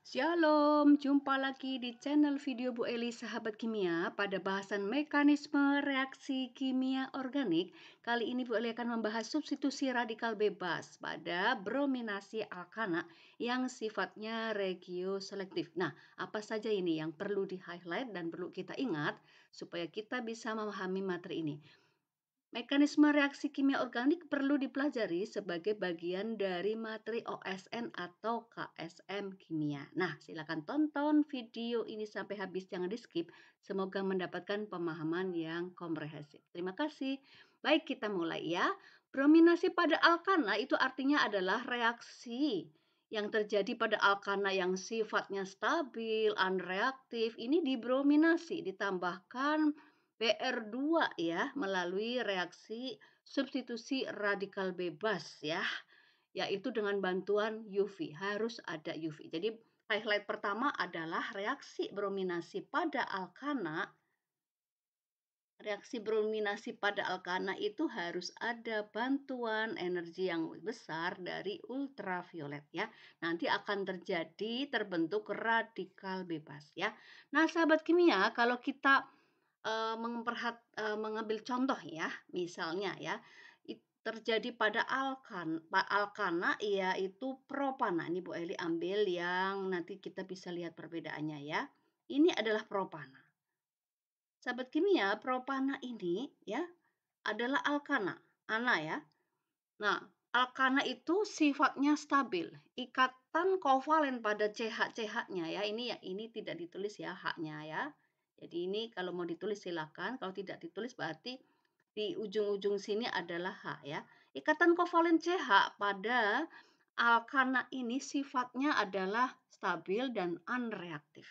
Shalom, jumpa lagi di channel video Bu Eli Sahabat Kimia pada bahasan mekanisme reaksi kimia organik. Kali ini Bu Eli akan membahas substitusi radikal bebas pada brominasi alkana yang sifatnya regioselektif. Nah, apa saja ini yang perlu di-highlight dan perlu kita ingat supaya kita bisa memahami materi ini? Mekanisme reaksi kimia organik perlu dipelajari sebagai bagian dari materi OSN atau KSM kimia. Nah, silakan tonton video ini sampai habis, jangan di-skip. Semoga mendapatkan pemahaman yang komprehensif. Terima kasih. Baik, kita mulai ya. Brominasi pada alkana itu artinya adalah reaksi yang terjadi pada alkana yang sifatnya stabil, unreaktif. Ini dibrominasi, ditambahkan BR2 ya, melalui reaksi substitusi radikal bebas ya, yaitu dengan bantuan UV. Harus ada UV. Jadi highlight pertama adalah reaksi brominasi pada alkana. Reaksi brominasi pada alkana itu harus ada bantuan energi yang besar dari ultraviolet ya. Nanti akan terbentuk radikal bebas ya. Nah, sahabat kimia, kalau kita mengambil contoh ya, misalnya ya, terjadi pada alkana yaitu propana. Ini Bu Eli ambil yang nanti kita bisa lihat perbedaannya ya. Ini adalah propana. Sahabat kimia, propana ini ya adalah alkana, ana ya. Nah, alkana itu sifatnya stabil. Ikatan kovalen pada CH-CH-nya ya. Ini tidak ditulis ya H-nya ya. Jadi ini kalau mau ditulis silakan, kalau tidak ditulis berarti di ujung-ujung sini adalah H ya. Ikatan kovalen CH pada alkana ini sifatnya adalah stabil dan unreaktif.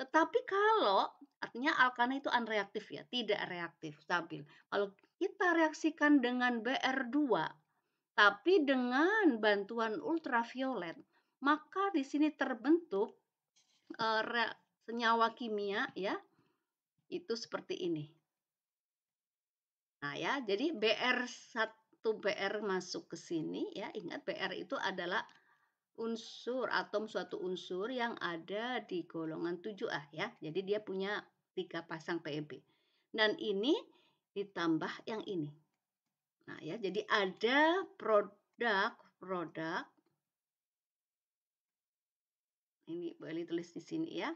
Tetapi kalau artinya alkana itu unreaktif ya, tidak reaktif, stabil. Kalau kita reaksikan dengan BR2 tapi dengan bantuan ultraviolet, maka di sini terbentuk senyawa kimia ya, itu seperti ini. Nah ya, jadi BR masuk ke sini ya, ingat BR itu adalah suatu unsur yang ada di golongan 7A ya. Jadi dia punya 3 pasang PEB. Dan ini ditambah yang ini. Nah ya, jadi ada produk ini boleh tulis di sini ya.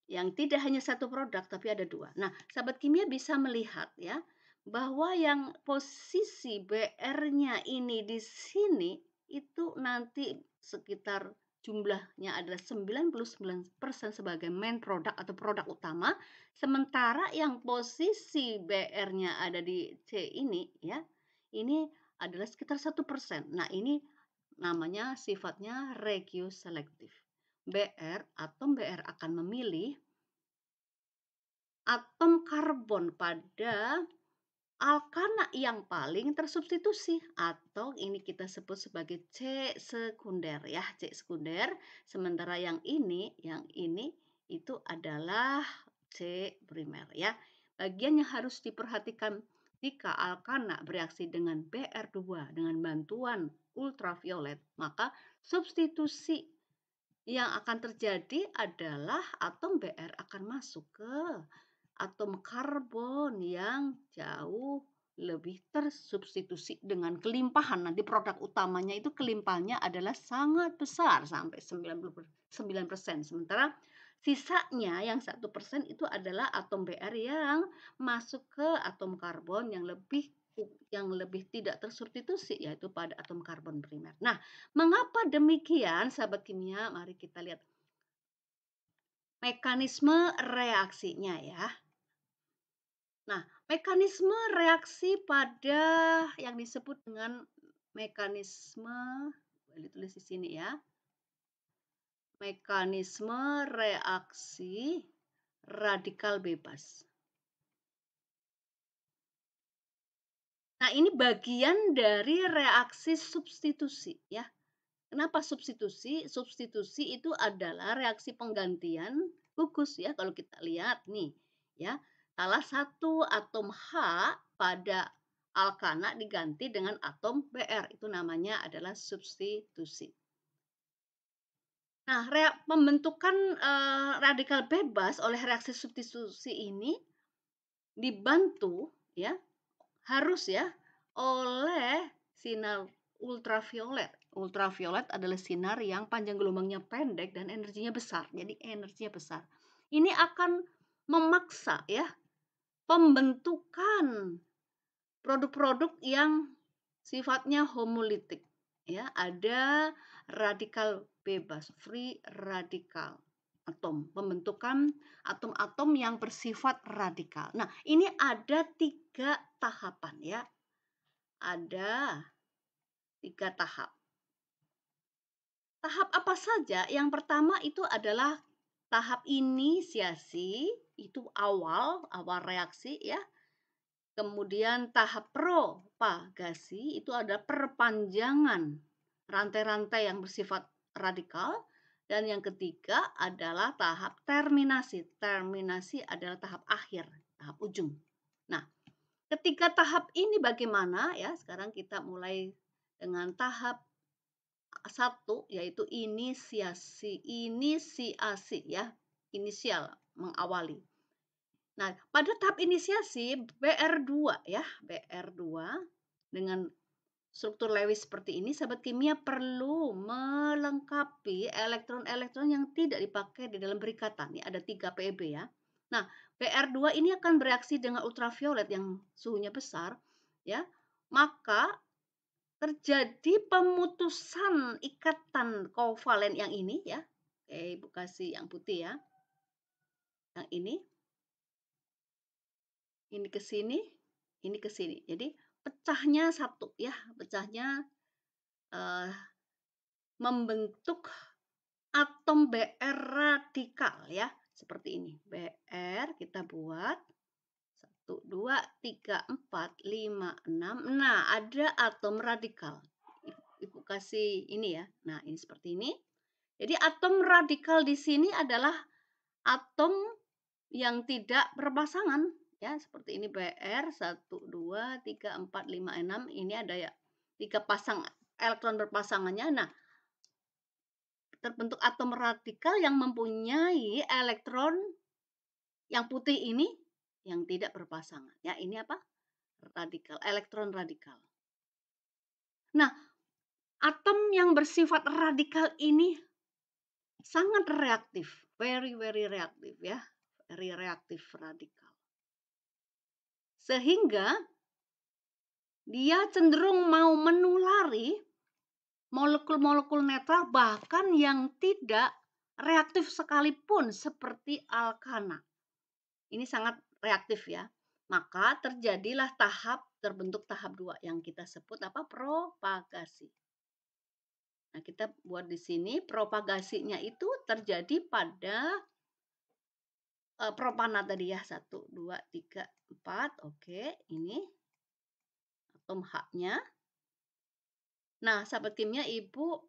Yang tidak hanya satu produk tapi ada 2. Nah, sahabat kimia bisa melihat ya bahwa yang posisi BR-nya ini di sini itu nanti sekitar jumlahnya adalah 99% sebagai main product atau produk utama, sementara yang posisi BR-nya ada di C ini ya, ini adalah sekitar 1%. Nah, ini namanya sifatnya regioselektif. Atom BR akan memilih atom karbon pada alkana yang paling tersubstitusi atau ini kita sebut sebagai C sekunder ya, C sekunder. Sementara yang ini itu adalah C primer ya. Bagian yang harus diperhatikan jika alkana bereaksi dengan BR2 dengan bantuan ultraviolet, maka substitusi yang akan terjadi adalah atom BR akan masuk ke atom karbon yang jauh lebih tersubstitusi dengan kelimpahan. Nanti produk utamanya itu kelimpahannya adalah sangat besar sampai 99%. Sementara sisanya yang 1% itu adalah atom BR yang masuk ke atom karbon yang lebih tidak tersubstitusi yaitu pada atom karbon primer. Nah, mengapa demikian sahabat kimia? Mari kita lihat mekanisme reaksinya ya. Nah, mekanisme reaksi pada yang disebut dengan mekanisme, boleh tulis di sini ya. Mekanisme reaksi radikal bebas. Nah, ini bagian dari reaksi substitusi ya. Kenapa substitusi? Substitusi itu adalah reaksi penggantian gugus ya. Kalau kita lihat nih ya, salah satu atom H pada alkana diganti dengan atom Br. Itu namanya adalah substitusi. Nah, pembentukan radikal bebas oleh reaksi substitusi ini dibantu ya, harus ya, oleh sinar ultraviolet. Ultraviolet adalah sinar yang panjang gelombangnya pendek dan energinya besar. Jadi energinya besar. Ini akan memaksa ya pembentukan produk-produk yang sifatnya homolitik ya, ada radikal bebas, free radikal atom, pembentukan atom-atom yang bersifat radikal. Nah, ini ada 3 tahapan ya. Ada 3 tahap. Tahap apa saja? Yang pertama itu adalah tahap inisiasi, itu awal reaksi ya. Kemudian tahap propagasi itu ada perpanjangan rantai-rantai yang bersifat radikal. Dan yang ketiga adalah tahap terminasi. Terminasi adalah tahap akhir, tahap ujung. Nah, ketiga tahap ini bagaimana ya? Sekarang kita mulai dengan tahap 1 yaitu inisiasi ya, inisial mengawali. Nah, pada tahap inisiasi BR2 ya, BR2 dengan struktur Lewis seperti ini, sahabat kimia perlu melengkapi elektron-elektron yang tidak dipakai di dalam berikatan. Ini ada 3 PeB ya. Nah, BR2 ini akan bereaksi dengan ultraviolet yang suhunya besar ya. Maka terjadi pemutusan ikatan kovalen yang ini ya. Ibu kasih yang putih ya. Yang ini ke sini, ini ke sini. Jadi pecahnya satu ya, pecahnya membentuk atom Br radikal ya, seperti ini. Br kita buat 1, 2, 3, 4, 5, 6. Nah, ada atom radikal. Ibu kasih ini ya. Nah, ini seperti ini. Jadi atom radikal di sini adalah atom yang tidak berpasangan ya, seperti ini Br 1 2 3 4 5 6. Ini ada ya 3 pasang elektron berpasangannya. Nah, terbentuk atom radikal yang mempunyai elektron yang putih ini yang tidak berpasangan ya. Ini apa? Radikal, elektron radikal. Nah, atom yang bersifat radikal ini sangat reaktif, very reaktif ya, very reaktif radikal. Sehingga dia cenderung mau menulari molekul-molekul netral bahkan yang tidak reaktif sekalipun seperti alkana. Ini sangat reaktif ya. Maka terjadilah terbentuk tahap 2 yang kita sebut apa? Propagasi. Nah, kita buat di sini propagasinya itu terjadi pada propana tadi ya. 1, 2, 3, 4. Oke, ini atom H-nya. Nah, sahabat kimia, Ibu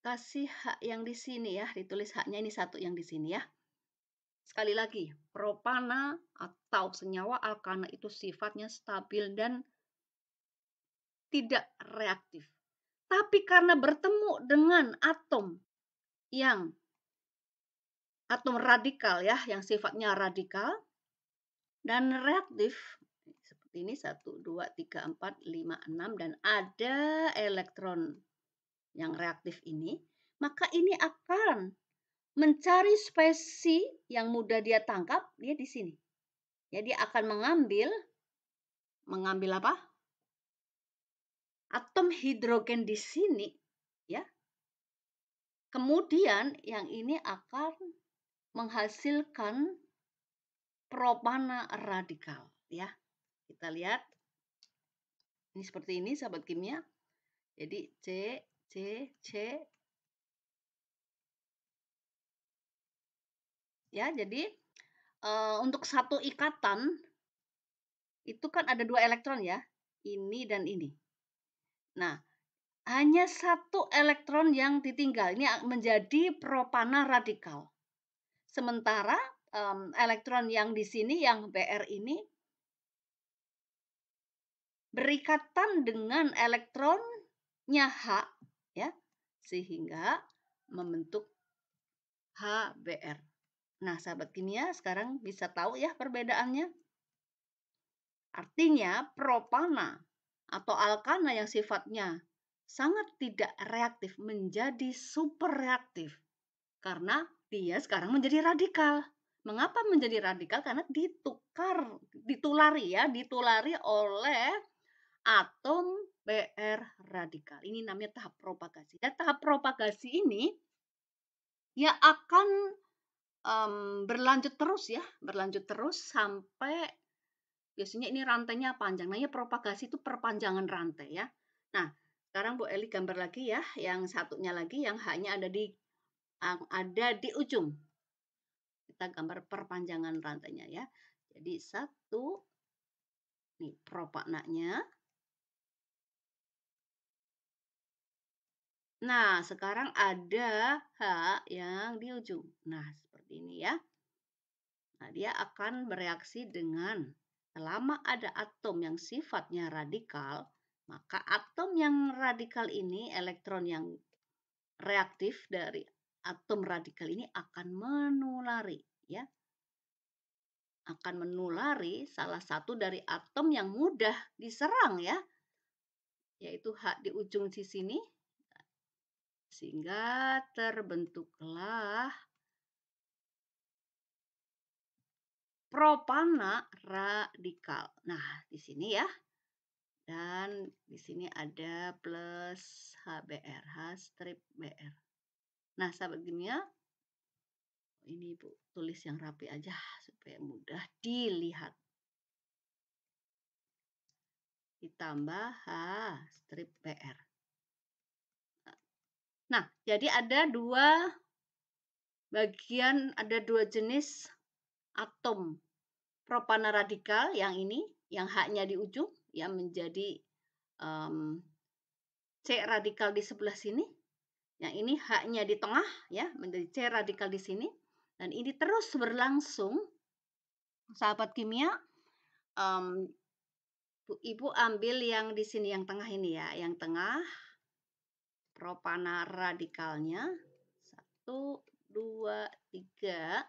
kasih H yang di sini ya, ditulis H-nya ini 1 yang di sini ya. Sekali lagi, propana atau senyawa alkana itu sifatnya stabil dan tidak reaktif. Tapi karena bertemu dengan atom radikal ya, yang sifatnya radikal dan reaktif seperti ini 1, 2, 3, 4, 5, 6 dan ada elektron yang reaktif ini, maka ini akan mencari spesi yang mudah dia tangkap, dia di sini. Jadi akan mengambil apa? Atom hidrogen di sini, ya. Kemudian yang ini akan menghasilkan propana radikal, ya. Kita lihat. Ini seperti ini, sahabat kimia. Jadi C. Ya, jadi untuk satu ikatan itu kan ada 2 elektron ya, ini dan ini. Nah, hanya 1 elektron yang ditinggal. Ini menjadi propana radikal. Sementara elektron yang di sini, yang Br ini, berikatan dengan elektronnya H, ya, sehingga membentuk HBr. Nah, sahabat kimia sekarang bisa tahu ya perbedaannya. Artinya propana atau alkana yang sifatnya sangat tidak reaktif menjadi super reaktif karena dia sekarang menjadi radikal. Mengapa menjadi radikal? Karena ditulari oleh atom Br radikal. Ini namanya tahap propagasi. Dan tahap propagasi ini ya akan berlanjut terus sampai biasanya ini rantainya panjang. Namanya propagasi itu perpanjangan rantai ya. Nah, sekarang Bu Eli gambar lagi ya, yang satunya lagi yang hanya ada di ujung. Kita gambar perpanjangan rantainya ya. Jadi satu, nih propaganya. Nah, sekarang ada H yang di ujung. Nah, seperti ini ya. Nah, dia akan bereaksi dengan selama ada atom yang sifatnya radikal, maka atom yang radikal ini, elektron yang reaktif dari atom radikal ini akan menulari ya. Akan menulari salah satu dari atom yang mudah diserang ya, yaitu H di ujung di sini. Sehingga terbentuklah propana radikal. Nah, di sini ya. Dan di sini ada plus HBr, H strip Br. Nah, sahabat kimia, ini Ibu tulis yang rapi aja supaya mudah dilihat. Ditambah H strip Br. Nah, jadi ada dua jenis atom propana radikal yang ini, yang H-nya di ujung, yang menjadi C radikal di sebelah sini. Yang ini H-nya di tengah, ya, menjadi C radikal di sini. Dan ini terus berlangsung, sahabat kimia. Ibu ambil yang di sini, yang tengah ini ya. Yang tengah, propana radikalnya. 1, 2, 3.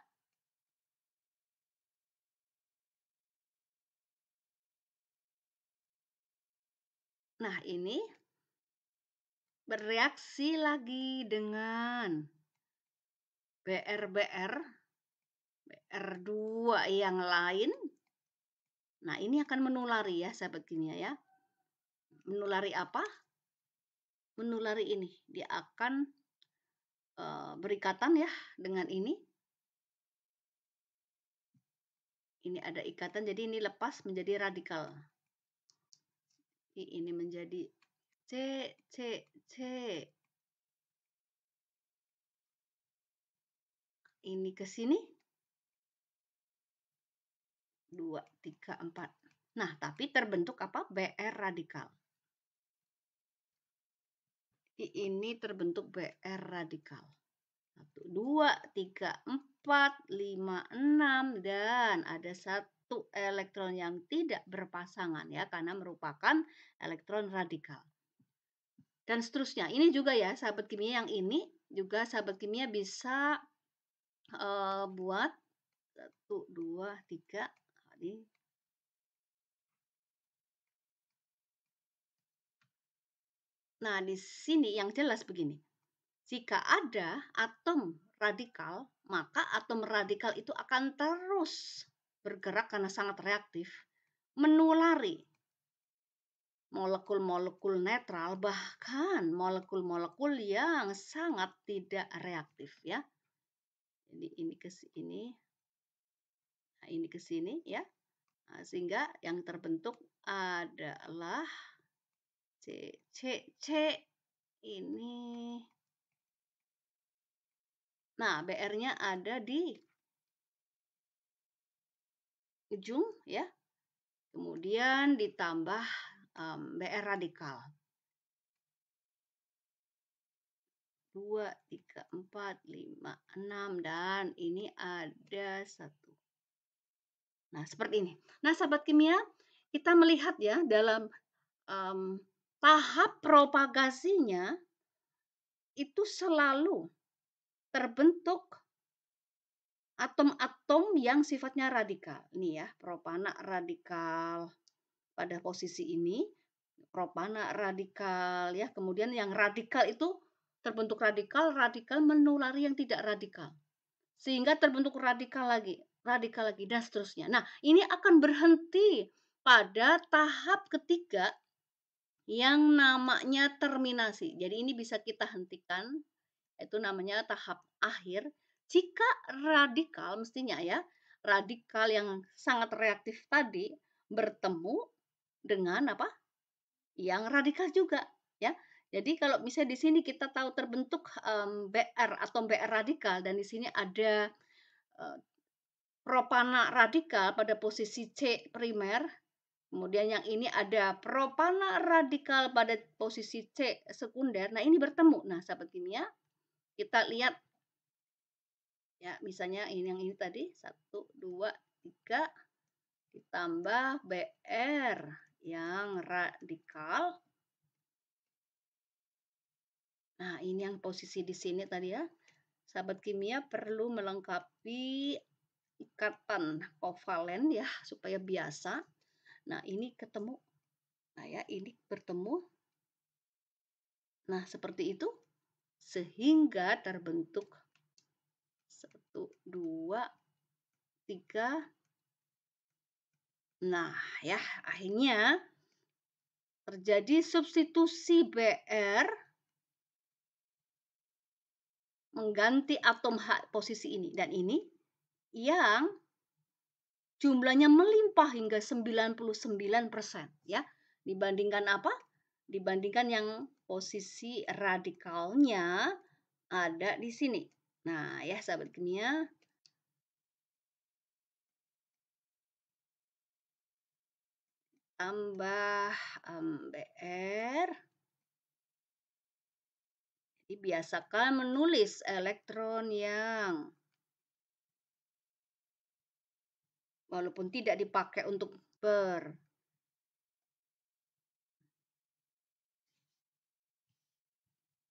Nah, ini bereaksi lagi dengan BR2 yang lain. Nah, ini akan menulari ya, sahabat kimia ya. Menulari apa? Menulari ini. Dia akan berikatan ya dengan ini. Ini ada ikatan, jadi ini lepas menjadi radikal. Ini menjadi C, C, C. Ini ke sini. 2, 3, 4. Nah, tapi terbentuk apa? BR radikal. Ini terbentuk BR radikal. 1, 2, 3, 4, 5, 6. Dan ada satu elektron yang tidak berpasangan ya, karena merupakan elektron radikal. Dan seterusnya. Ini juga ya, sahabat kimia, yang ini juga sahabat kimia bisa buat 1, 2, 3. Nah, di sini yang jelas begini. Jika ada atom radikal, maka atom radikal itu akan terus bergerak karena sangat reaktif, menulari molekul-molekul netral, bahkan molekul-molekul yang sangat tidak reaktif ya. Jadi ini ke sini, nah ini ke sini ya. Nah, sehingga yang terbentuk adalah C, C, C ini. Nah, BR-nya ada di ujung ya. Kemudian ditambah BR radikal. 2, 3, 4, 5, 6. Dan ini ada 1. Nah, seperti ini. Nah, sahabat kimia, kita melihat ya dalam tahap propagasinya itu selalu terbentuk atom-atom yang sifatnya radikal. Ini ya, propana radikal pada posisi ini, propana radikal ya. Kemudian yang radikal itu terbentuk radikal, radikal menulari yang tidak radikal. Sehingga terbentuk radikal lagi dan seterusnya. Nah, ini akan berhenti pada tahap ketiga yang namanya terminasi. Jadi ini bisa kita hentikan, itu namanya tahap akhir. Jika radikal mestinya ya, radikal yang sangat reaktif tadi bertemu dengan apa? Yang radikal juga ya. Jadi kalau misalnya di sini kita tahu terbentuk Br atau Br radikal dan di sini ada propana radikal pada posisi C primer. Kemudian yang ini ada propana radikal pada posisi C sekunder. Nah, ini bertemu. Nah, sahabat kimia, kita lihat ya, misalnya ini yang ini tadi 1 2 3 ditambah Br yang radikal. Nah, ini yang posisi di sini tadi ya. Sahabat kimia perlu melengkapi ikatan kovalen ya supaya biasa. Nah, ini ketemu. Nah, ya, ini bertemu. Nah, seperti itu sehingga terbentuk 1 2 3. Nah, ya, akhirnya terjadi substitusi Br mengganti atom H posisi ini dan ini yang jumlahnya melimpah hingga 99% ya. Dibandingkan apa? Dibandingkan yang posisi radikalnya ada di sini. Nah, ya sahabat kimia, tambah Br. Jadi biasakan menulis elektron yang walaupun tidak dipakai untuk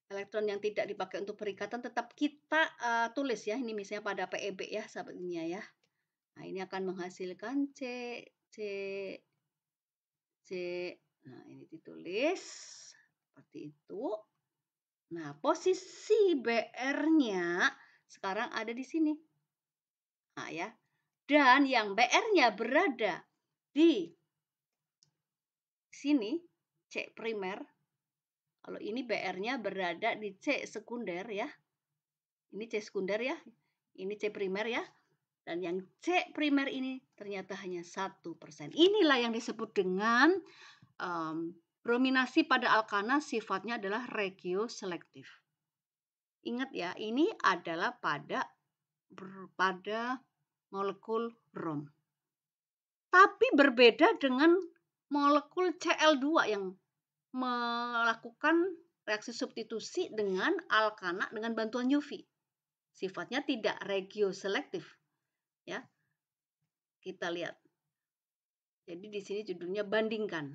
elektron yang tidak dipakai untuk perikatan tetap kita tulis ya. Ini misalnya pada PEB ya sahabat kimia ya. Nah, ini akan menghasilkan C, C, C. Nah, ini ditulis seperti itu. Nah, posisi Br-nya sekarang ada di sini. Nah, ya. Dan yang Br-nya berada di sini, C primer. Kalau ini Br-nya berada di C sekunder ya. Ini C sekunder ya. Ini C primer ya. Dan yang C primer ini ternyata hanya 1%. Inilah yang disebut dengan brominasi pada alkana sifatnya adalah regioselektif. Ingat ya, ini adalah pada molekul brom. Tapi berbeda dengan molekul Cl2 yang melakukan reaksi substitusi dengan alkana dengan bantuan UV. Sifatnya tidak regioselektif. Ya. Kita lihat. Jadi di sini judulnya bandingkan.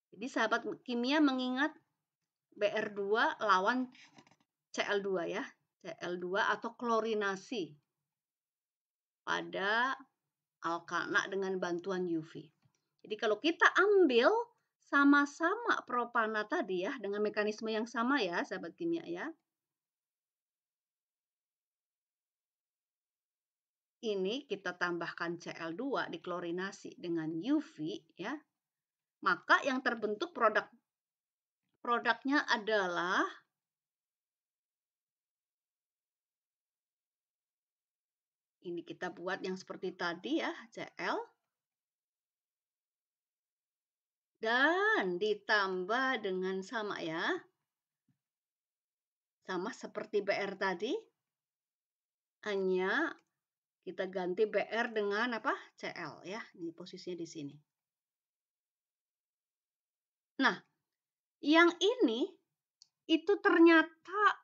Jadi sahabat kimia mengingat Br2 lawan Cl2 ya. Cl2 atau klorinasi pada alkana dengan bantuan UV. Jadi kalau kita ambil sama-sama propana tadi ya dengan mekanisme yang sama ya sahabat kimia ya. Ini kita tambahkan Cl2 diklorinasi dengan UV ya. Maka yang terbentuk produknya adalah ini kita buat yang seperti tadi ya, Cl. Dan ditambah dengan sama ya. Sama seperti Br tadi. Hanya kita ganti Br dengan apa? Cl ya. Ini posisinya di sini. Nah, yang ini itu ternyata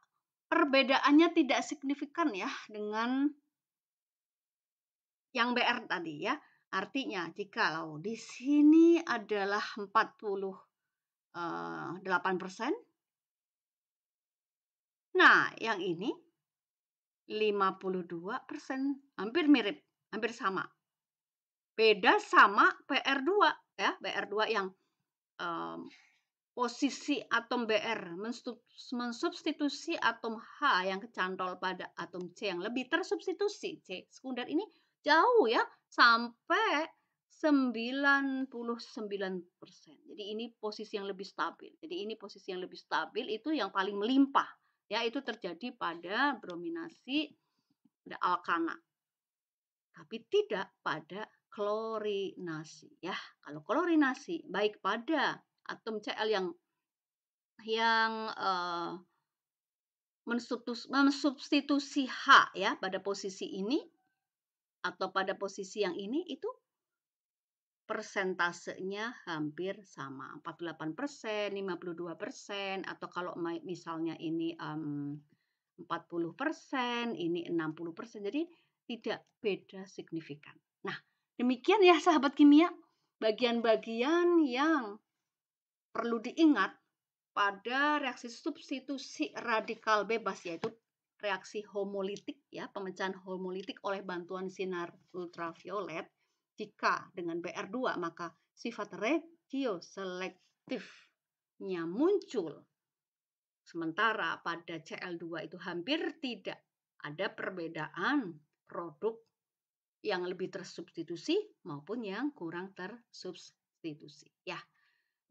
perbedaannya tidak signifikan ya dengan yang Br tadi ya. Artinya jikalau di sini adalah 48%, Nah, yang ini 52%, hampir mirip, hampir sama. Beda sama PR2 ya, PR2 yang posisi atom Br mensubstitusi atom H yang kecantol pada atom C yang lebih tersubstitusi. C sekunder ini jauh ya, sampai 99%. Jadi ini posisi yang lebih stabil. Jadi ini posisi yang lebih stabil itu yang paling melimpah. Ya, itu terjadi pada brominasi, pada alkana. Tapi tidak pada klorinasi ya. Kalau klorinasi baik pada atom Cl yang mensubstitusi H ya pada posisi ini atau pada posisi yang ini, itu persentasenya hampir sama, 48%, 52%, atau kalau misalnya ini 40%, ini 60%. Jadi tidak beda signifikan. Nah, demikian ya sahabat kimia, bagian-bagian yang perlu diingat pada reaksi substitusi radikal bebas, yaitu reaksi homolitik ya, pemecahan homolitik oleh bantuan sinar ultraviolet. Jika dengan Br2 maka sifat regioselektifnya muncul, sementara pada Cl2 itu hampir tidak ada perbedaan produk yang lebih tersubstitusi maupun yang kurang tersubstitusi ya.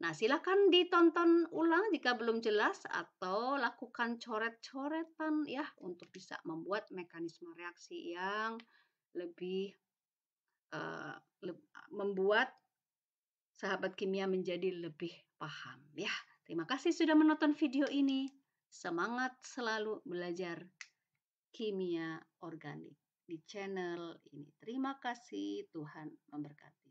Nah, silakan ditonton ulang jika belum jelas atau lakukan coret-coretan ya untuk bisa membuat mekanisme reaksi yang lebih membuat sahabat kimia menjadi lebih paham ya. Terima kasih sudah menonton video ini. Semangat selalu belajar kimia organik di channel ini. Terima kasih, Tuhan memberkati.